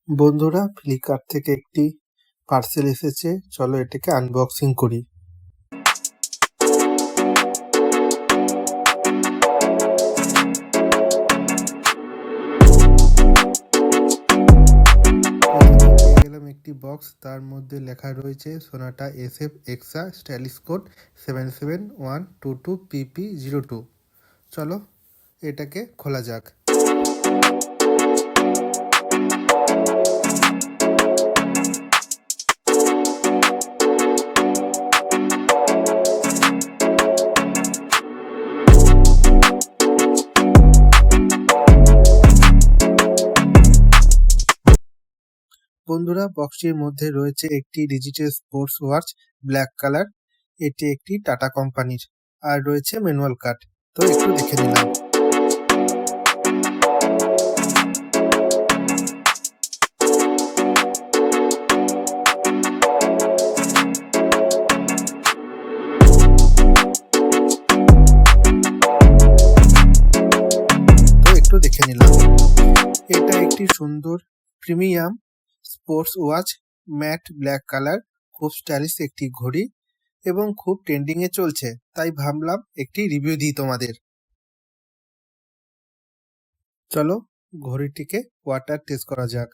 বন্ধুরা, ফ্লিপকার্ট থেকে একটি পার্সেল এসেছে, চলো এটাকে আনবক্সিং করি। পেয়ে গেলাম একটি বক্স, তার মধ্যে লেখা রয়েছে সোনাটা SF এক্সা স্টাইলিশ কোড 771222PP02। চলো এটাকে খোলা যাক। বন্ধুরা, বক্সটির মধ্যে রয়েছে একটি digital sports watch black colour. এটি একটি টাটা কোম্পানির, আর রয়েছে ম্যানুয়াল কাট। তো একটু দেখে নিলাম। এটা একটি সুন্দর premium sports watch, matte black colour, খুব স্টাইলিশ একটি ঘড়ি এবং খুব ট্রেন্ডিং এ চলছে, তাই ভাবলাম একটি রিভিউ দিই তোমাদের। চলো ঘড়িটিকে ওয়াটার টেস্ট করা যাক।